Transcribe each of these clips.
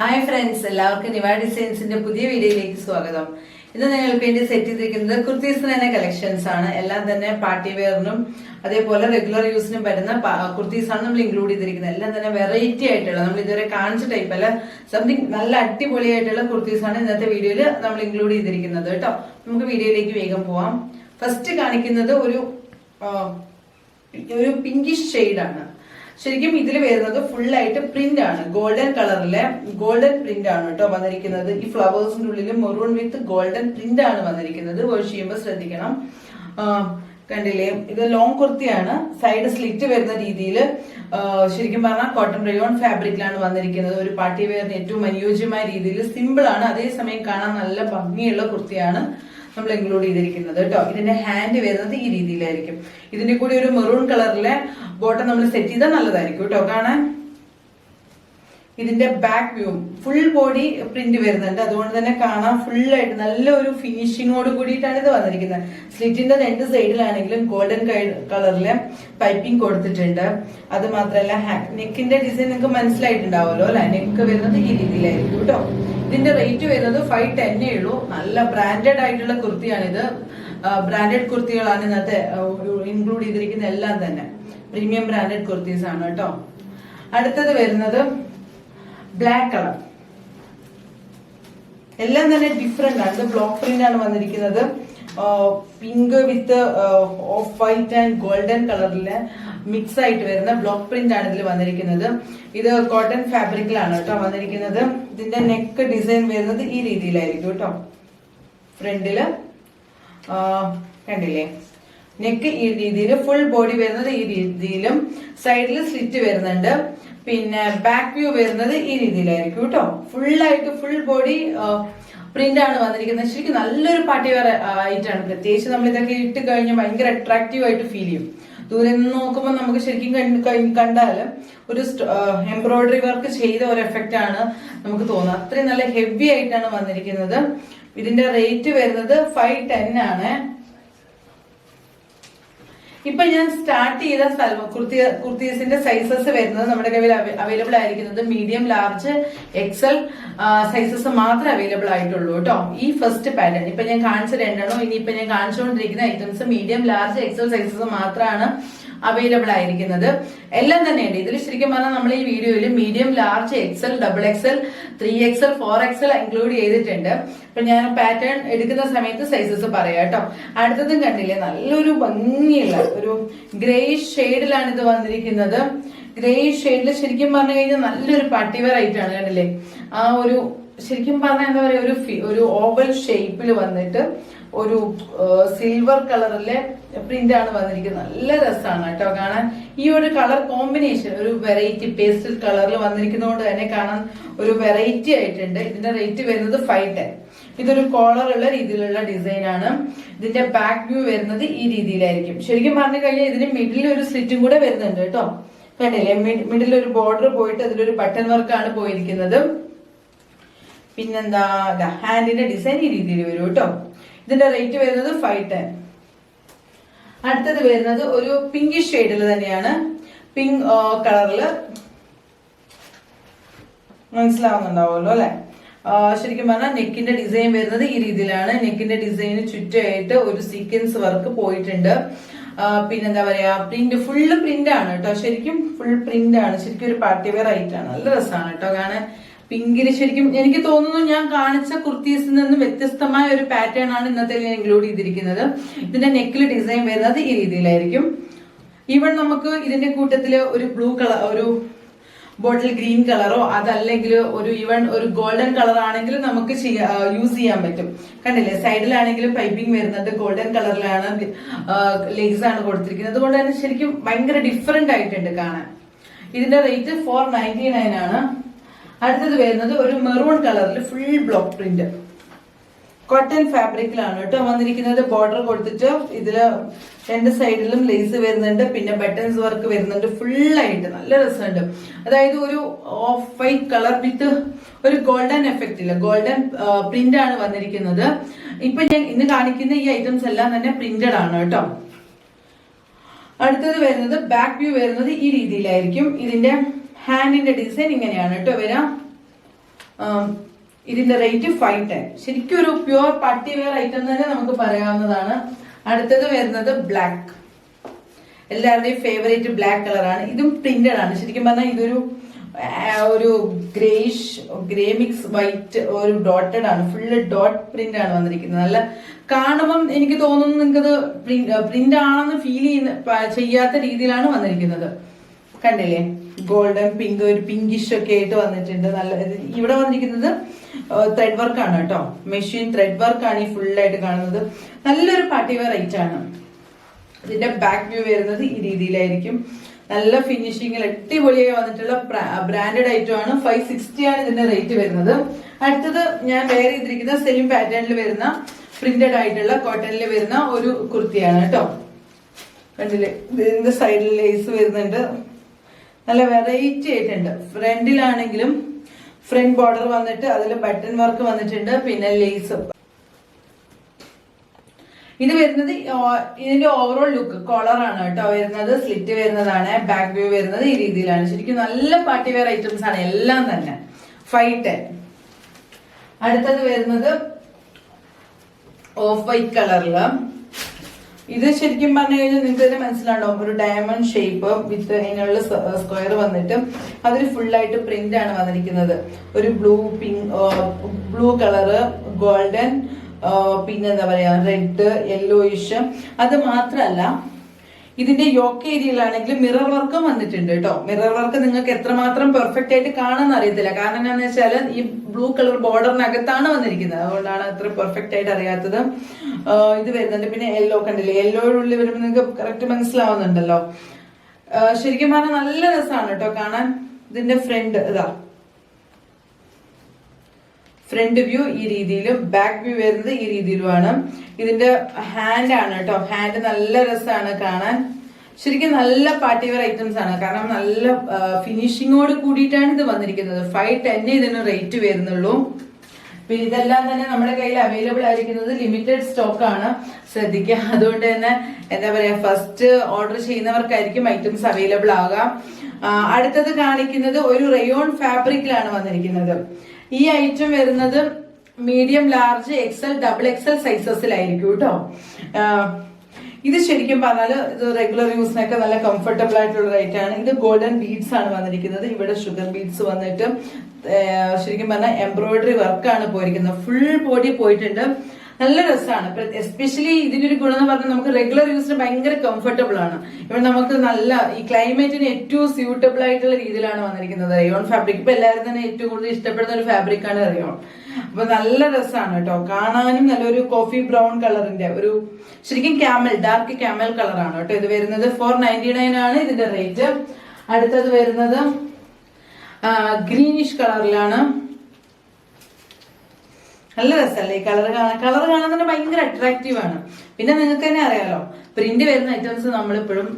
Hi friends, എല്ലാവർക്കും നിവാ ഡിസൈൻസിന്റെ പുതിയ വീഡിയോയിലേക്ക് സ്വാഗതം. ഇന്ന് നിങ്ങൾക്ക് വേണ്ടി സെറ്റ് ചെയ്തിരിക്കുന്നത് കുർത്തീസിന് തന്നെ കളക്ഷൻസ് ആണ്. എല്ലാം തന്നെ പാർട്ടി വെയറിനും അതേപോലെ റെഗുലർ യൂസിനും പറ്റുന്ന കുർത്തീസ് ആണ് നമ്മൾ ഇൻക്ലൂഡ് ചെയ്തിരിക്കുന്നത്. എല്ലാം തന്നെ വെറൈറ്റി ആയിട്ടുള്ള, നമ്മൾ ഇതുവരെ കാണിച്ച ടൈപ്പ് അല്ല, സംതിങ് നല്ല അടിപൊളിയായിട്ടുള്ള കുർത്തീസ് ആണ് ഇന്നത്തെ വീഡിയോയിൽ നമ്മൾ ഇൻക്ലൂഡ് ചെയ്തിരിക്കുന്നത് കേട്ടോ. നമുക്ക് വീഡിയോയിലേക്ക് വേഗം പോവാം. ഫസ്റ്റ് കാണിക്കുന്നത് ഒരു പിങ്കിഷ് ഷെയ്ഡാണ്. ശരിക്കും ഇതിൽ വരുന്നത് ഫുൾ ആയിട്ട് പ്രിന്റ് ആണ്, ഗോൾഡൻ കളറിലെ ഗോൾഡൻ പ്രിന്റ് ആണ് കേട്ടോ വന്നിരിക്കുന്നത്. ഈ ഫ്ലവേഴ്സിന്റെ ഉള്ളിൽ മെറൂൺ വിത്ത് ഗോൾഡൻ പ്രിന്റ് ആണ് വന്നിരിക്കുന്നത്. വാഷ് ചെയ്യുമ്പോൾ ശ്രദ്ധിക്കണം. കണ്ടില്ലേ, ഇത് ലോങ് കുർത്തിയാണ്. സൈഡ് സ്ലിറ്റ് വരുന്ന രീതിയിൽ ശരിക്കും പറഞ്ഞാൽ കോട്ടൺ റയോൺ ഫാബ്രിക്കിലാണ് വന്നിരിക്കുന്നത്. ഒരു പാർട്ടി വെയറിന് ഏറ്റവും അനുയോജ്യമായ രീതിയിൽ സിമ്പിൾ ആണ്, അതേസമയം കാണാൻ നല്ല ഭംഗിയുള്ള കുർത്തിയാണ് നമ്മൾ ഇൻക്ലൂഡ് ചെയ്തിരിക്കുന്നത് കേട്ടോ. ഇതിന്റെ ഹാൻഡ് വരുന്നത് ഈ രീതിയിലായിരിക്കും. ഇതിന്റെ കൂടി ഒരു മെറൂൺ കളറിലെ ബോട്ടം നമ്മൾ സെറ്റ് ചെയ്താൽ നല്ലതായിരിക്കും കേട്ടോ കാണാൻ. ഇതിന്റെ back view full body print വരുന്നുണ്ട്, അതുകൊണ്ട് തന്നെ കാണാൻ ഫുൾ ആയിട്ട് നല്ല ഒരു ഫിനിഷിങ്ങോട് കൂടിയിട്ടാണ് ഇത് വന്നിരിക്കുന്നത്. സ്ലിറ്റിന്റെ രണ്ട് സൈഡിലാണെങ്കിലും ഗോൾഡൻ കളറിലെ പൈപ്പിംഗ് കൊടുത്തിട്ടുണ്ട്. അത് മാത്രമല്ല നെക്കിന്റെ ഡിസൈൻ നിങ്ങൾക്ക് മനസ്സിലായിട്ടുണ്ടാവുമല്ലോ അല്ലെ. നെക്ക് വരുന്നത് ഈ രീതിയിലായിരിക്കും കേട്ടോ. ഇതിന്റെ റേറ്റ് വരുന്നത് 510 ഉള്ളൂ. നല്ല ബ്രാൻഡഡ് ആയിട്ടുള്ള കുർത്തിയാണിത്. ബ്രാൻഡഡ് കുർത്തികളാണ് ഇന്നത്തെ ഇൻക്ലൂഡ് ചെയ്തിരിക്കുന്ന എല്ലാം തന്നെ പ്രീമിയം ബ്രാൻഡഡ് കുർത്തീസ് ആണ് കേട്ടോ. അടുത്തത് വരുന്നത് ബ്ലാക്ക് കളർ. എല്ലാം തന്നെ ഡിഫറെന്റ് ആണ്. ഇത് ബ്ലോക്ക് പ്രിന്റ് ആണ് വന്നിരിക്കുന്നത്. Pink width of white and golden കളറിലെ മിക്സ് ആയിട്ട് വരുന്ന ബ്ലോക്ക് പ്രിന്റ് ആണ് ഇതിൽ വന്നിരിക്കുന്നത്. ഇത് കോട്ടൺ ഫാബ്രിക്കിലാണ് കേട്ടോ വന്നിരിക്കുന്നത്. ഇതിന്റെ നെക്ക് ഡിസൈൻ വരുന്നത് ഈ രീതിയിലായിരിക്കും കേട്ടോ. ഫ്രണ്ടില് കണ്ടില്ലേ, നെക്ക് ഈ രീതിയിൽ, ഫുൾ ബോഡി വരുന്നത് ഈ രീതിയിലും സൈഡിൽ സ്ലിറ്റ് വരുന്നുണ്ട്. പിന്നെ ബാക്ക് വ്യൂ വരുന്നത് ഈ രീതിയിലായിരിക്കും കേട്ടോ. ഫുള്ളായിട്ട് ഫുൾ ബോഡി പ്രിന്റ് ആണ് വന്നിരിക്കുന്നത്. ശരിക്കും നല്ലൊരു പാർട്ടി വെയർ ആയിട്ടാണ്. പ്രത്യേകിച്ച് നമ്മൾ ഇതൊക്കെ ഇട്ട് കഴിഞ്ഞാൽ ഭയങ്കര അട്രാക്റ്റീവ് ആയിട്ട് ഫീൽ ചെയ്യും. ദൂരെ നിന്ന് നോക്കുമ്പോൾ നമുക്ക് ശരിക്കും കണ്ടാൽ ഒരു എംബ്രോയിഡറി വർക്ക് ചെയ്ത ഒരു എഫക്റ്റ് ആണ് നമുക്ക് തോന്നുന്നത്. അത്രയും നല്ല ഹെവി ആയിട്ടാണ് വന്നിരിക്കുന്നത്. ഇതിന്റെ റേറ്റ് വരുന്നത് 510 ആണ്. ഇപ്പൊ ഞാൻ സ്റ്റാർട്ട് ചെയ്ത കുർത്തീസിന്റെ സൈസസ് വരുന്നത് നമ്മുടെ കയ്യിൽ അവൈലബിൾ ആയിരിക്കുന്നത് മീഡിയം, ലാർജ്, എക്സൽ സൈസസ് മാത്രമേ അവൈലബിൾ ആയിട്ടുള്ളൂ കേട്ടോ. ഈ ഫസ്റ്റ് പാറ്റേൺ ഇപ്പൊ ഞാൻ കാണിച്ച രണ്ടെണ്ണം, ഇനിയിപ്പൊ ഞാൻ കാണിച്ചുകൊണ്ടിരിക്കുന്ന items medium, large, XL sizes മാത്രമാണ് അവൈലബിൾ ആയിരിക്കുന്നത്. എല്ലാം തന്നെയുണ്ട് ഇതിൽ. ശരിക്കും പറഞ്ഞാൽ നമ്മൾ ഈ വീഡിയോയിൽ medium, large, XL, double XL, 3XL, 4XL include ചെയ്തിട്ടുണ്ട്. അപ്പൊ ഞാൻ പാറ്റേൺ എടുക്കുന്ന സമയത്ത് സൈസസ് പറയാം കേട്ടോ. അടുത്തതും കണ്ടില്ലേ, നല്ലൊരു ഭംഗിയുള്ള ഒരു ഗ്രേയിഷ് ഷെയ്ഡിലാണ് ഇത് വന്നിരിക്കുന്നത്. ഗ്രേയിഷ് ഷെയ്ഡിൽ ശരിക്കും പറഞ്ഞു കഴിഞ്ഞാൽ നല്ലൊരു പാർട്ടി വെയർ ആയിട്ടാണ്. കണ്ടില്ലേ, ആ ഒരു ശരിക്കും പറഞ്ഞാൽ എന്താ പറയാ, ഒരു ഓവൽ ഷേപ്പിൽ വന്നിട്ട് ഒരു സിൽവർ കളറിലെ പ്രിന്റ് ആണ് വന്നിരിക്കുന്നത്. നല്ല രസമാണ് കേട്ടോ കാണാൻ. ഈ ഒരു കളർ കോമ്പിനേഷൻ ഒരു വെറൈറ്റി പേസ്റ്റൽ കളറിൽ വന്നിരിക്കുന്നതുകൊണ്ട് തന്നെ കാണാൻ ഒരു വെറൈറ്റി ആയിട്ടുണ്ട്. ഇതിന്റെ റേറ്റ് വരുന്നത് 510. ഇതൊരു കോളർ ഉള്ള രീതിയിലുള്ള ഡിസൈൻ ആണ്. ഇതിന്റെ ബാക്ക് വ്യൂ വരുന്നത് ഈ രീതിയിലായിരിക്കും. ശരിക്കും പറഞ്ഞു കഴിഞ്ഞാൽ ഇതിന് മിഡിൽ ഒരു സ്ലിറ്റും കൂടെ വരുന്നുണ്ട് കേട്ടോ. കണ്ടില്ലേ, മിഡിൽ ഒരു ബോർഡർ പോയിട്ട് അതിലൊരു ബട്ടൺ വർക്കാണ് പോയിരിക്കുന്നത്. പിന്നെന്താ, ഹാൻഡിന്റെ ഡിസൈൻ ഈ രീതിയിൽ വരും കേട്ടോ. ഇതിന്റെ റേറ്റ് വരുന്നത് 510. അടുത്തത് വരുന്നത് ഒരു പിങ്കിഷ് ഷെയ്ഡിൽ തന്നെയാണ്. പിങ്ക് കളറില് മനസ്സിലാവുന്നുണ്ടാവുമല്ലോ അല്ലെ. ശരിക്കും പറഞ്ഞാൽ നെക്കിന്റെ ഡിസൈൻ വരുന്നത് ഈ രീതിയിലാണ്. നെക്കിന്റെ ഡിസൈന് ചുറ്റായിട്ട് ഒരു സീക്വൻസ് വർക്ക് പോയിട്ടുണ്ട്. പിന്നെന്താ പറയാ, പ്രിന്റ് ഫുള്ള് പ്രിന്റ് ആണ് കേട്ടോ. ശരിക്കും ഫുൾ പ്രിന്റ് ആണ്. ശരിക്കും ഒരു പാർട്ടി വെയർ ആയിട്ടാണ്. നല്ല രസമാണ് കേട്ടോ കാണാൻ. പിങ്കില് ശരിക്കും എനിക്ക് തോന്നുന്നു ഞാൻ കാണിച്ച കുർത്തീസിൽ നിന്ന് വ്യത്യസ്തമായ ഒരു പാറ്റേൺ ആണ് ഇന്നത്തെ ഇൻക്ലൂഡ് ചെയ്തിരിക്കുന്നത്. ഇതിന്റെ നെക്കിൽ ഡിസൈൻ വരുന്നത് ഈ രീതിയിലായിരിക്കും. ഈവൻ നമുക്ക് ഇതിന്റെ കൂട്ടത്തില് ഒരു ബ്ലൂ കളർ, ഒരു ബോട്ടിൽ ഗ്രീൻ കളറോ അതല്ലെങ്കിൽ ഒരു ഗോൾഡൻ കളർ ആണെങ്കിൽ നമുക്ക് യൂസ് ചെയ്യാൻ പറ്റും. കണ്ടില്ലേ, സൈഡിലാണെങ്കിലും പൈപ്പിംഗ് വരുന്നുണ്ട്. ഗോൾഡൻ കളറിലാണ് ലേസ് ആണ് കൊടുത്തിരിക്കുന്നത്. അതുകൊണ്ട് തന്നെ ശരിക്കും ഭയങ്കര ഡിഫറെന്റ് ആയിട്ടുണ്ട് കാണാൻ. ഇതിന്റെ റേറ്റ് 499 ആണ്. അടുത്തത് വരുന്നത് ഒരു മെറൂൺ കളറിൽ ഫുൾ ബ്ലോക്ക് പ്രിന്റ് കോട്ടൺ ഫാബ്രിക്കിലാണ് കേട്ടോ വന്നിരിക്കുന്നത്. ബോർഡർ കൊടുത്തിട്ട് ഇതില് രണ്ട് സൈഡിലും ലേസ് വരുന്നുണ്ട്. പിന്നെ ബട്ടൺസ് വർക്ക് വരുന്നുണ്ട്. ഫുള്ളായിട്ട് നല്ല രസമുണ്ട്. അതായത് ഒരു ഓഫ് വൈറ്റ് കളർ വിത്ത് ഒരു ഗോൾഡൻ എഫക്റ്റ് ഇല്ല, ഗോൾഡൻ പ്രിന്റ് ആണ് വന്നിരിക്കുന്നത്. ഇപ്പൊ ഞാൻ ഇന്ന് കാണിക്കുന്ന ഈ ഐറ്റംസ് എല്ലാം തന്നെ പ്രിന്റഡ് ആണ് കേട്ടോ. അടുത്തത് വരുന്നത് ബാക്ക് വ്യൂ വരുന്നത് ഈ രീതിയിലായിരിക്കും. ഇതിന്റെ ഹാൻഡിന്റെ ഡിസൈൻ ഇങ്ങനെയാണ് കേട്ടോ വരാം. ഇതിന്റെ റേറ്റ് 510. ശരിക്കും ഒരു പ്യുവർ പാർട്ടി വെയർ ഐറ്റം തന്നെ നമുക്ക് പറയാവുന്നതാണ്. അടുത്തത് വരുന്നത് ബ്ലാക്ക്, എല്ലാവരുടെയും ഫേവറേറ്റ് ബ്ലാക്ക് കളറാണ്. ഇതും പ്രിന്റഡ് ആണ്. ശരിക്കും പറഞ്ഞാൽ ഇതൊരു ഗ്രേ മിക്സ് വൈറ്റ് ഒരു ഡോട്ടഡ് ആണ്, ഫുള്ള് ഡോട്ട് പ്രിന്റ് ആണ് വന്നിരിക്കുന്നത്. നല്ല കാണുമ്പം എനിക്ക് തോന്നുന്നു നിങ്ങൾക്കത് പ്രിന്റ് ആണെന്ന് ഫീൽ ചെയ്യാത്ത രീതിയിലാണ് വന്നിരിക്കുന്നത്. കണ്ടില്ലേ, ഗോൾഡൻ പിങ്ക്, ഒരു പിങ്കിഷ് ഒക്കെ ആയിട്ട് വന്നിട്ടുണ്ട്. നല്ല ഇവിടെ വന്നിരിക്കുന്നത് ത്രെഡ് വർക്ക് ആണ് കേട്ടോ, മെഷീൻ ത്രെഡ് വർക്ക് ആണ് ഈ ഫുള്ളായിട്ട് കാണുന്നത്. നല്ലൊരു പാർട്ടി വെയർ ഐറ്റം ആണ്. ഇതിന്റെ ബാക്ക് വ്യൂ വരുന്നത് ഈ രീതിയിലായിരിക്കും. നല്ല ഫിനിഷിങ്ങിൽ അടിപൊളിയായി വന്നിട്ടുള്ള ബ്രാൻഡഡ് ഐറ്റം ആണ്. 560 ആണ് ഇതിന്റെ റേറ്റ് വരുന്നത്. അടുത്തത് ഞാൻ വെയർ ചെയ്തിരിക്കുന്ന സെയിം പാറ്റേണിൽ വരുന്ന പ്രിന്റഡ് ആയിട്ടുള്ള കോട്ടണിൽ വരുന്ന ഒരു കുർത്തിയാണ് കേട്ടോ. കണ്ടില്ലേ, ഇതിന്റെ സൈഡിൽ ലേസ് വരുന്നുണ്ട്. നല്ല വെറൈറ്റി ആയിട്ടുണ്ട്. ഫ്രണ്ടിലാണെങ്കിലും ഫ്രണ്ട് ബോർഡർ വന്നിട്ട് അതിൽ ബട്ടൺ വർക്ക് വന്നിട്ടുണ്ട്, പിന്നെ ലേസ്. ഇത് വരുന്നത് ഇതിന്റെ ഓവറോൾ ലുക്ക് കോളറാണ് കേട്ടോ വരുന്നത്. സ്ലിറ്റ് വരുന്നതാണ്. ബാക്ക് വ്യൂ വരുന്നത് ഈ രീതിയിലാണ്. ശരിക്കും നല്ല പാർട്ടി വെയർ ഐറ്റംസ് ആണ് എല്ലാം തന്നെ. 510. അടുത്തത് വരുന്നത് ഓഫ് വൈറ്റ് കളറില്. ഇത് ശരിക്കും പറഞ്ഞു കഴിഞ്ഞാൽ നിങ്ങൾക്ക് തന്നെ മനസ്സിലാണ്ടാവും, ഒരു ഡയമണ്ട് ഷേപ്പ് വിത്ത് അതിനുള്ള സ്ക്വയർ വന്നിട്ട് അതിൽ ഫുള്ളായിട്ട് പ്രിന്റ് ആണ് വന്നിരിക്കുന്നത്. ഒരു ബ്ലൂ കളറ്, ഗോൾഡൻ, പിന്നെന്താ പറയാ റെഡ്, യെല്ലോയിഷ്. അത് മാത്രല്ല ഇതിന്റെ യോക്ക് ഏരിയയിലാണെങ്കിൽ മിറർ വർക്കും വന്നിട്ടുണ്ട് കേട്ടോ. മിറർ വർക്ക് നിങ്ങൾക്ക് എത്രമാത്രം പെർഫെക്റ്റ് ആയിട്ട് കാണാൻ അറിയത്തില്ല. കാരണം എന്താണെന്ന് വെച്ചാൽ ഈ ബ്ലൂ കളർ ബോർഡറിനകത്താണ് വന്നിരിക്കുന്നത്, അതുകൊണ്ടാണ് അത്ര പെർഫെക്റ്റ് ആയിട്ട് അറിയാത്തത്. ഇത് വരുന്നുണ്ട്. പിന്നെ യെല്ലോ കണ്ടില്ലേ, യെല്ലോയുടെ വരുമ്പോൾ നിങ്ങൾക്ക് കറക്റ്റ് മനസ്സിലാവുന്നുണ്ടല്ലോ. ശരിക്കും പറഞ്ഞാൽ നല്ല രസമാണ് കേട്ടോ കാണാൻ. ഇതിന്റെ ഫ്രണ്ട് ഇതാ, ഫ്രണ്ട് വ്യൂ ഈ രീതിയിലും ബാക്ക് വ്യൂ വരുന്നത് ഈ രീതിയിലുമാണ്. ഇതിന്റെ ഹാൻഡ് ആണ് കേട്ടോ. ഹാൻഡ് നല്ല രസമാണ് കാണാൻ. ശരിക്കും നല്ല പാർട്ടി വെയർ ഐറ്റംസ് ആണ്. കാരണം നല്ല ഫിനിഷിങ്ങോട് കൂടിയിട്ടാണ് ഇത് വന്നിരിക്കുന്നത്. 510 ഇതിന് റേറ്റ് വരുന്നുള്ളൂ. പിന്നെ ഇതെല്ലാം തന്നെ നമ്മുടെ കയ്യിൽ അവൈലബിൾ ആയിരിക്കുന്നത് ലിമിറ്റഡ് സ്റ്റോക്ക് ആണ്, ശ്രദ്ധിക്കുക. അതുകൊണ്ട് തന്നെ എന്താ പറയാ, ഫസ്റ്റ് ഓർഡർ ചെയ്യുന്നവർക്കായിരിക്കും ഐറ്റംസ് അവൈലബിൾ ആകാം. അടുത്തത് കാണിക്കുന്നത് ഒരു റയോൺ ഫാബ്രിക്കിലാണ് വന്നിരിക്കുന്നത്. ഈ ഐറ്റം വരുന്നത് medium, large, XL, double XL സൈസസിലായിരിക്കും കേട്ടോ. ഇത് ശരിക്കും പറഞ്ഞാൽ ഇത് റെഗുലർ യൂസിനൊക്കെ നല്ല കംഫർട്ടബിൾ ആയിട്ടുള്ള ഐറ്റാണ്. ഇത് ഗോൾഡൻ ബീഡ്സ് ആണ് വന്നിരിക്കുന്നത്. ഇവിടെ ഷുഗർ ബീഡ്സ് വന്നിട്ട് ശരിക്കും പറഞ്ഞാൽ എംബ്രോയിഡറി വർക്കാണ് പോയിരിക്കുന്നത്. ഫുൾ ബോഡി പോയിട്ടുണ്ട്. നല്ല രസമാണ്. എസ്പെഷ്യലി ഇതിനൊരു ഗുണം എന്ന് പറഞ്ഞാൽ നമുക്ക് റെഗുലർ യൂസിന് ഭയങ്കര കംഫർട്ടബിൾ ആണ്. ഇവിടെ നമുക്ക് നല്ല ഈ ക്ലൈമറ്റിന് ഏറ്റവും സ്യൂട്ടബിൾ ആയിട്ടുള്ള രീതിയിലാണ് വന്നിരിക്കുന്നത് റയോൺ ഫാബ്രിക്. ഇപ്പൊ എല്ലാവരും തന്നെ ഏറ്റവും കൂടുതൽ ഇഷ്ടപ്പെടുന്ന ഒരു ഫാബ്രിക് ആണ് റയോൺ. അപ്പൊ നല്ല രസമാണ് കേട്ടോ കാണാനും. നല്ലൊരു കോഫി ബ്രൗൺ കളറിന്റെ ഒരു ശരിക്കും ഡാർക്ക് ക്യാമൽ കളറാണ് കേട്ടോ ഇത് വരുന്നത്. 499 ആണ് ഇതിന്റെ റേറ്റ്. അടുത്തത് വരുന്നത് ഗ്രീനിഷ് കളറിലാണ്. നല്ല രസമല്ലേ ഈ കളർ കാണാൻ തന്നെ ഭയങ്കര അട്രാക്റ്റീവ് ആണ്. പിന്നെ നിങ്ങൾക്ക് തന്നെ അറിയാലോ, പ്രിന്റ് വരുന്ന ഐറ്റംസ് നമ്മളിപ്പോഴും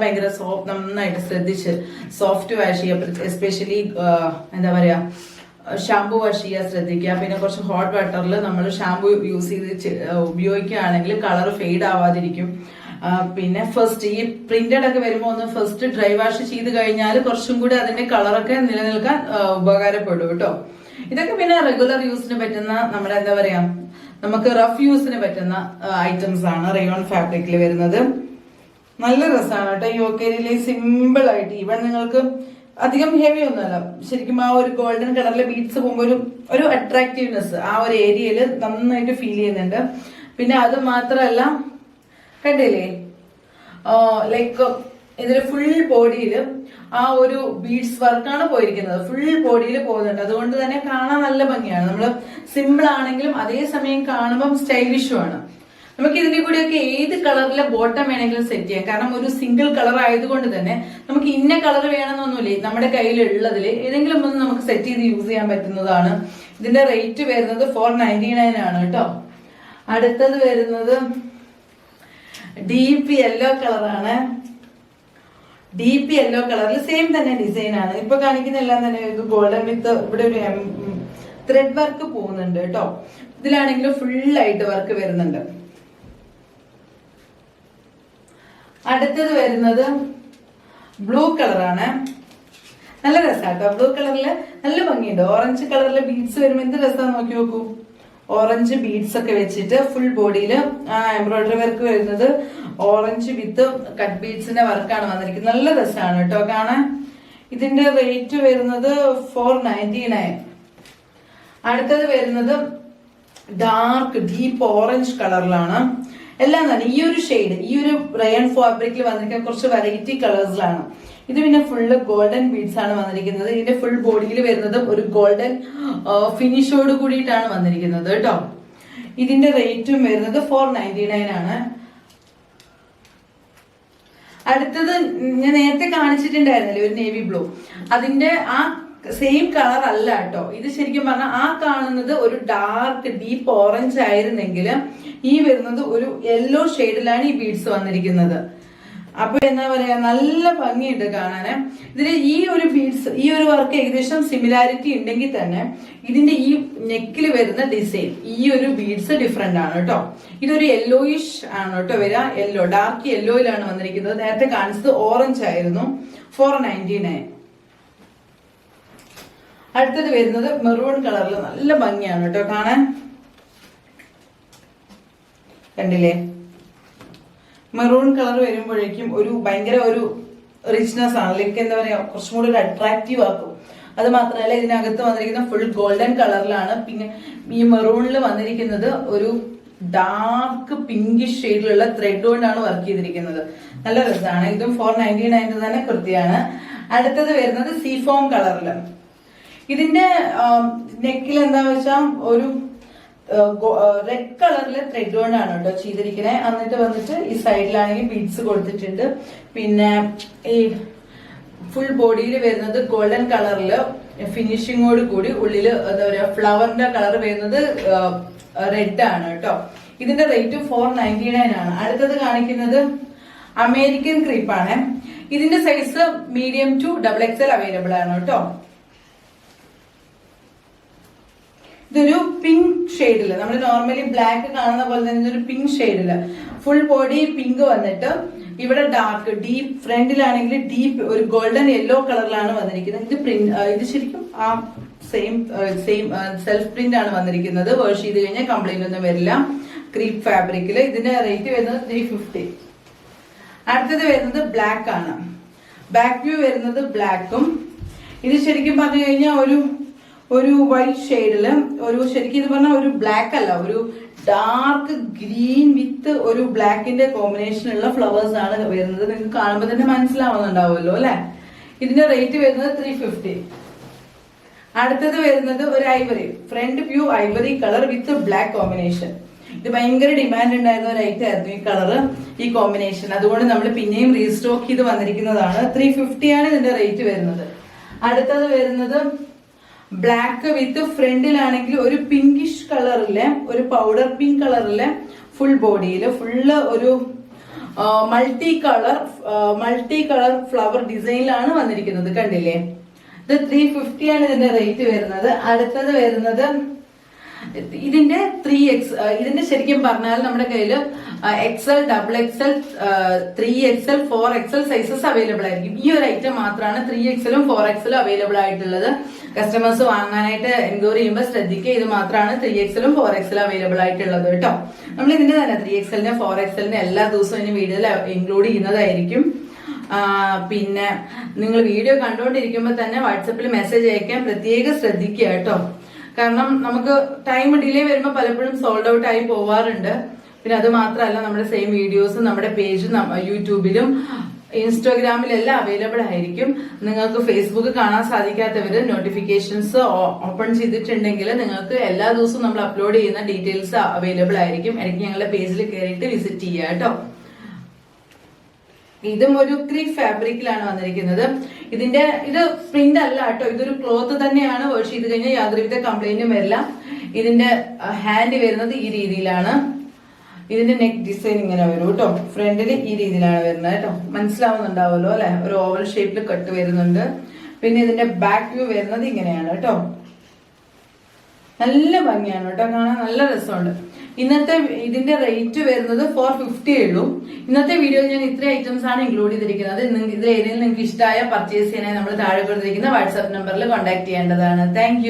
ഭയങ്കര നന്നായിട്ട് ശ്രദ്ധിച്ച് സോഫ്റ്റ് വാഷ് ചെയ്യുക. എസ്പെഷ്യലി എന്താ പറയാ, ഷാമ്പു വാഷ് ചെയ്യാൻ ശ്രദ്ധിക്കുക. പിന്നെ കുറച്ച് ഹോട്ട് വാട്ടറിൽ നമ്മൾ ഷാമ്പു യൂസ് ചെയ്ത് ഉപയോഗിക്കുകയാണെങ്കിൽ കളർ ഫെയ്ഡ് ആവാതിരിക്കും. പിന്നെ ഫസ്റ്റ് ഈ പ്രിന്റഡ് ഒക്കെ വരുമ്പോൾ ഒന്ന് ഫസ്റ്റ് ഡ്രൈ വാഷ് ചെയ്ത് കഴിഞ്ഞാൽ കുറച്ചും കൂടി അതിന്റെ കളറൊക്കെ നിലനിൽക്കാൻ ഉപകാരപ്പെടും കേട്ടോ. ഇതൊക്കെ പിന്നെ റെഗുലർ യൂസിന് പറ്റുന്ന നമ്മുടെ എന്താ പറയാ, നമുക്ക് റഫ് യൂസിന് പറ്റുന്ന ഐറ്റംസ് ആണ് റയോൺ ഫാബ്രിക്കിൽ വരുന്നത്. നല്ല രസമാണ് കേട്ടോ. ഈ ഓക്കേരിയിലെ സിമ്പിൾ ആയിട്ട് ഈവൻ നിങ്ങൾക്ക് അധികം ഹെവി ഒന്നുമല്ല. ശരിക്കും ആ ഒരു ഗോൾഡൻ കളറിലെ ബീഡ്സ് പോകുമ്പോൾ ഒരു അട്രാക്റ്റീവ്നെസ് ആ ഒരു ഏരിയയിൽ നന്നായിട്ട് ഫീൽ ചെയ്യുന്നുണ്ട്. പിന്നെ അത് മാത്രമല്ല കണ്ടില്ലേ, ലൈക്ക് ഇതിൽ ഫുൾ ബോഡിയിൽ ആ ഒരു ബീഡ്സ് വർക്കാണ് പോയിരിക്കുന്നത്. ഫുൾ ബോഡിയിൽ പോകുന്നുണ്ട്. അതുകൊണ്ട് തന്നെ കാണാൻ നല്ല ഭംഗിയാണ്. നമ്മൾ സിമ്പിൾ ആണെങ്കിലും അതേസമയം കാണുമ്പം സ്റ്റൈലിഷും ആണ്. നമുക്ക് ഇതിന്റെ കൂടെയൊക്കെ ഏത് കളറിലെ ബോട്ടം വേണമെങ്കിലും സെറ്റ് ചെയ്യാം. കാരണം ഒരു സിംഗിൾ കളർ ആയതുകൊണ്ട് തന്നെ നമുക്ക് ഇന്ന കളർ വേണമെന്നൊന്നുമില്ലേ, നമ്മുടെ കയ്യിലുള്ളതിൽ ഏതെങ്കിലും ഒന്ന് നമുക്ക് സെറ്റ് ചെയ്ത് യൂസ് ചെയ്യാൻ പറ്റുന്നതാണ്. ഇതിന്റെ റേറ്റ് വരുന്നത് 499 ആണ് കേട്ടോ. അടുത്തത് വരുന്നത് ഡീപ്പ് യെല്ലോ കളറാണ്. ഡീപ്പ് യെല്ലോ കളറിൽ സെയിം തന്നെ ഡിസൈൻ ആണ്. ഇപ്പൊ കാണിക്കുന്ന എല്ലാം തന്നെ ഗോൾഡൻ വിത്ത് ഇവിടെ ഒരു ത്രെഡ് വർക്ക് പോകുന്നുണ്ട് കേട്ടോ. ഇതിലാണെങ്കിൽ ഫുൾ ആയിട്ട് വർക്ക് വരുന്നുണ്ട്. അടുത്തത് വരുന്നത് ബ്ലൂ കളറാണ്. നല്ല രസമാട്ടോ. ബ്ലൂ കളറില് നല്ല ഭംഗിയുണ്ട്. ഓറഞ്ച് കളറിലെ ബീഡ്സ് വരുമ്പോ എന്ത് രസമാണ് നോക്കി നോക്കൂ. ഓറഞ്ച് ബീഡ്സ് ഒക്കെ വെച്ചിട്ട് ഫുൾ ബോഡിയിൽ എംബ്രോയിഡറി വർക്ക് വരുന്നത് ഓറഞ്ച് വിത്ത് കട്ട് ബീഡ്സിന്റെ വർക്കാണ് വന്നിരിക്കുന്നത്. നല്ല രസമാണ് കേട്ടോ കാണാൻ. ഇതിന്റെ റേറ്റ് വരുന്നത് 499. അടുത്തത് വരുന്നത് ഡാർക്ക് ഡീപ്പ് ഓറഞ്ച് കളറിലാണ്. എല്ലാം തന്നെ ഈ ഒരു ഷെയ്ഡ്, ഈ ഒരു റയൺ ഫാബ്രിക്കിൽ വന്നിരിക്കുന്ന കുറച്ച് വെറൈറ്റി കളേഴ്സിലാണ്. ഇത് പിന്നെ ഫുള്ള് ഗോൾഡൻ ബീഡ്സ് ആണ് വന്നിരിക്കുന്നത്. ഇതിന്റെ ഫുൾ ബോഡിയിൽ വരുന്നത് ഒരു ഗോൾഡൻ ഫിനിഷോട് കൂടിയിട്ടാണ് വന്നിരിക്കുന്നത് കേട്ടോ. ഇതിന്റെ റേറ്റും വരുന്നത് 499 ആണ്. അടുത്തത് ഞാൻ നേരത്തെ കാണിച്ചിട്ടുണ്ടായിരുന്നല്ലേ ഒരു നേവി ബ്ലൂ, അതിന്റെ ആ സെയിം കളർ അല്ല കേട്ടോ. ഇത് ശരിക്കും പറഞ്ഞാൽ ആ കാണുന്നത് ഒരു ഡാർക്ക് ഡീപ്പ് ഓറഞ്ച് ആയിരുന്നെങ്കിൽ ഈ വരുന്നത് ഒരു യെല്ലോ ഷെയ്ഡിലാണ് ഈ ബീഡ്സ് വന്നിരിക്കുന്നത്. അപ്പൊ എന്താ പറയാ, നല്ല ഭംഗിയുണ്ട് കാണാന്. ഇതില് ഈ ഒരു ബീഡ്സ്, ഈ ഒരു വർക്ക് ഏകദേശം സിമിലാരിറ്റി ഉണ്ടെങ്കിൽ തന്നെ ഇതിന്റെ ഈ നെക്കിൽ വരുന്ന ഡിസൈൻ, ഈ ഒരു ബീഡ്സ് ഡിഫറെന്റ് ആണ് കേട്ടോ. ഇതൊരു യെല്ലോയിഷ് ആണ് കേട്ടോ വരിക. യെല്ലോ, ഡാർക്ക് യെല്ലോയിലാണ് വന്നിരിക്കുന്നത്. നേരത്തെ കാണിച്ചത് ഓറഞ്ച് ആയിരുന്നു. 499. അടുത്തത് വരുന്നത് മെറൂൺ കളറിൽ നല്ല ഭംഗിയാണ് കേട്ടോ കാണാൻ. കണ്ടില്ലേ, മെറൂൺ കളർ വരുമ്പോഴേക്കും ഒരു ഭയങ്കര ഒരു റിച്ച്നെസ് ആണ്. ലൈക്ക് എന്താ പറയാ, കുറച്ചും കൂടി ഒരു അട്രാക്റ്റീവ് ആക്കും. അത് മാത്രമല്ല ഇതിനകത്ത് വന്നിരിക്കുന്ന ഫുൾ ഗോൾഡൻ കളറിലാണ്. പിന്നെ ഈ മെറൂണിൽ വന്നിരിക്കുന്നത് ഒരു ഡാർക്ക് പിങ്കിഷ് ഷെയ്ഡിലുള്ള ത്രെഡ് കൊണ്ടാണ് വർക്ക് ചെയ്തിരിക്കുന്നത്. നല്ല രസമാണ്. ഇതും 499 തന്നെ കൃത്യമാണ്. അടുത്തത് വരുന്നത് സീഫോം കളറില്. ഇതിന്റെ നെക്കിൽ എന്താ വെച്ചാൽ ഒരു റെഡ് കളറിലെ ത്രെഡ് കൊണ്ടാണ് കേട്ടോ ചെയ്തിരിക്കുന്നത്. എന്നിട്ട് വന്നിട്ട് ഈ സൈഡിലാണെങ്കിൽ ബീഡ്സ് കൊടുത്തിട്ടുണ്ട്. പിന്നെ ഈ ഫുൾ ബോഡിയിൽ വരുന്നത് ഗോൾഡൻ കളറില് ഫിനിഷിങ്ങോട് കൂടി ഉള്ളില് എന്താ പറയാ ഫ്ലവറിന്റെ കളർ വരുന്നത് റെഡ് ആണ് കേട്ടോ. ഇതിന്റെ റേറ്റ് 499 ആണ്. അടുത്തത് കാണിക്കുന്നത് അമേരിക്കൻ ക്രീപ്പാണ്. ഇതിന്റെ size medium to XXL available ആണ് കേട്ടോ. ഇതൊരു പിങ്ക് ഷെയ്ഡില്, നമ്മൾ നോർമലി ബ്ലാക്ക് കാണുന്ന പോലെ തന്നെ ഒരു പിങ്ക് ഷെയ്ഡില് ഫുൾ ബോഡി പിങ്ക് വന്നിട്ട് ഇവിടെ ഡാർക്ക് ഡീപ്പ്, ഫ്രണ്ടിലാണെങ്കിൽ ഡീപ്പ് ഒരു ഗോൾഡൻ യെല്ലോ കളറിലാണ് വന്നിരിക്കുന്നത്. ഇത് പ്രിന്റ്, ഇത് ശരിക്കും ആ സെയിം സെൽഫ് പ്രിന്റ് ആണ് വന്നിരിക്കുന്നത്. വാഷ് ചെയ്ത് കഴിഞ്ഞാൽ കംപ്ലൈന്റ് ഒന്നും വരില്ല. ക്രീപ്പ് ഫാബ്രിക്കില് ഇതിന്റെ റേറ്റ് വരുന്നത് 350. അടുത്തത് വരുന്നത് ബ്ലാക്ക് ആണ്. ബാക്ക് വ്യൂ വരുന്നത് ബ്ലാക്കും. ഇത് ശരിക്കും പറഞ്ഞു കഴിഞ്ഞാൽ ഒരു വൈറ്റ് ഷെയ്ഡില് ഒരു ശരിക്കും ഇത് പറഞ്ഞാൽ ഒരു ബ്ലാക്ക് അല്ല, ഒരു ഡാർക്ക് ഗ്രീൻ വിത്ത് ഒരു ബ്ലാക്കിന്റെ കോമ്പിനേഷനുള്ള ഫ്ലവേഴ്സ് ആണ് വരുന്നത്. നിങ്ങൾക്ക് കാണുമ്പോൾ തന്നെ മനസ്സിലാവുന്നുണ്ടാവുമല്ലോ അല്ലെ. ഇതിന്റെ റേറ്റ് വരുന്നത് 350. അടുത്തത് വരുന്നത് ഒരു ivory, front view ivory colour with black combination. ഇത് ഭയങ്കര ഡിമാൻഡ് ഉണ്ടായിരുന്ന ഒരു ഐറ്റം ആയിരുന്നു ഈ കളറ്, ഈ കോമ്പിനേഷൻ. അതുകൊണ്ട് നമ്മൾ പിന്നെയും റീസ്റ്റോക്ക് ചെയ്ത് വന്നിരിക്കുന്നതാണ്. 350 ആണ് ഇതിന്റെ റേറ്റ് വരുന്നത്. അടുത്തത് വരുന്നത് ബ്ലാക്ക് വിത്ത് ഫ്രണ്ടിലാണെങ്കിൽ ഒരു പിങ്കിഷ് കളറിലെ ഒരു പൗഡർ പിങ്ക് കളറിലെ ഫുൾ ബോഡിയിൽ ഫുള്ള് ഒരു മൾട്ടി കളർ ഫ്ലവർ ഡിസൈനിലാണ് വന്നിരിക്കുന്നത്. കണ്ടില്ലേ, ഇത് 350 ആണ് ഇതിന്റെ റേറ്റ് വരുന്നത്. അടുത്തത് വരുന്നത് ഇതിന്റെ 3X, ഇതിന്റെ ശരിക്കും പറഞ്ഞാൽ നമ്മുടെ കയ്യിൽ XL, XXL, 3XL, 4XL sizes available ആയിരിക്കും. ഈ ഒരു ഐറ്റം മാത്രമാണ് 3XL-ഉം 4XL-ഉം അവൈലബിൾ ആയിട്ടുള്ളത്. കസ്റ്റമേഴ്സ് വാങ്ങാനായിട്ട് എൻക്വയറി ചെയ്യുമ്പോൾ ശ്രദ്ധിക്കുക, ഇത് മാത്രമാണ് 3XL-ഉം 4XL-ഉം അവൈലബിൾ ആയിട്ടുള്ളത് കേട്ടോ. നമ്മൾ ഇതിന്റെ തന്നെ 3XL-ന്റെ 4XL-ന്റെ എല്ലാ ദിവസവും ഇനി വീഡിയോയിൽ ഇൻക്ലൂഡ് ചെയ്യുന്നതായിരിക്കും. പിന്നെ നിങ്ങൾ വീഡിയോ കണ്ടുകൊണ്ടിരിക്കുമ്പോൾ തന്നെ വാട്സപ്പിൽ മെസ്സേജ് അയക്കാൻ പ്രത്യേകം ശ്രദ്ധിക്കുക കേട്ടോ. കാരണം നമുക്ക് ടൈം ഡിലേ വരുമ്പോൾ പലപ്പോഴും സോൾഡ് ഔട്ട് ആയി പോവാറുണ്ട്. പിന്നെ അത് മാത്രമല്ല നമ്മുടെ സെയിം വീഡിയോസ് നമ്മുടെ പേജും യൂട്യൂബിലും ഇൻസ്റ്റാഗ്രാമിലെല്ലാം അവൈലബിൾ ആയിരിക്കും. നിങ്ങൾക്ക് ഫേസ്ബുക്ക് കാണാൻ സാധിക്കാത്തവര് നോട്ടിഫിക്കേഷൻസ് ഓപ്പൺ ചെയ്തിട്ടുണ്ടെങ്കിൽ നിങ്ങൾക്ക് എല്ലാ ദിവസവും നമ്മൾ അപ്ലോഡ് ചെയ്യുന്ന ഡീറ്റെയിൽസ് അവൈലബിൾ ആയിരിക്കും. ഇടയ്ക്ക് ഞങ്ങളുടെ പേജിൽ കയറിയിട്ട് വിസിറ്റ് ചെയ്യുക കേട്ടോ. ഇതും ഒരു ക്രീപ്പ് ഫാബ്രിക്കിലാണ് വന്നിരിക്കുന്നത്. ഇത് പ്രിന്റ് അല്ല കേട്ടോ, ഇതൊരു ക്ലോത്ത് തന്നെയാണ്. വാഷ് ചെയ്ത് കഴിഞ്ഞാൽ യാതൊരുവിധ കംപ്ലൈന്റും വരില്ല. ഇതിന്റെ ഹാൻഡ് വരുന്നത് ഈ രീതിയിലാണ്. ഇതിന്റെ നെക്ക് ഡിസൈൻ ഇങ്ങനെ വരും കേട്ടോ. ഫ്രണ്ടിൽ ഈ രീതിയിലാണ് വരുന്നത് കേട്ടോ. മനസ്സിലാവുന്നുണ്ടാവുമല്ലോ അല്ലെ, ഒരു ഓവൽ ഷേപ്പിൽ കട്ട് വരുന്നുണ്ട്. പിന്നെ ഇതിന്റെ ബാക്ക് വ്യൂ വരുന്നത് ഇങ്ങനെയാണ് കേട്ടോ. നല്ല ഭംഗിയാണ് കേട്ടോ കാണാൻ, നല്ല രസമുണ്ട്. ഇന്നത്തെ ഇതിന്റെ റേറ്റ് വരുന്നത് 450 ഉള്ളൂ. ഇന്നത്തെ വീഡിയോയിൽ ഞാൻ ഇത്ര ഐറ്റംസ് ആണ് ഇൻക്ലൂഡ് ചെയ്തിരിക്കുന്നത്. ഇതിൽ ഏതെങ്കിലും നിങ്ങൾക്ക് ഇഷ്ടമായ പർച്ചേസ് ചെയ്യാനായി നമ്മൾ താഴെ കൊടുത്തിരിക്കുന്ന വാട്സ്ആപ്പ് നമ്പറിൽ കോൺടാക്ട് ചെയ്യേണ്ടതാണ്. താങ്ക്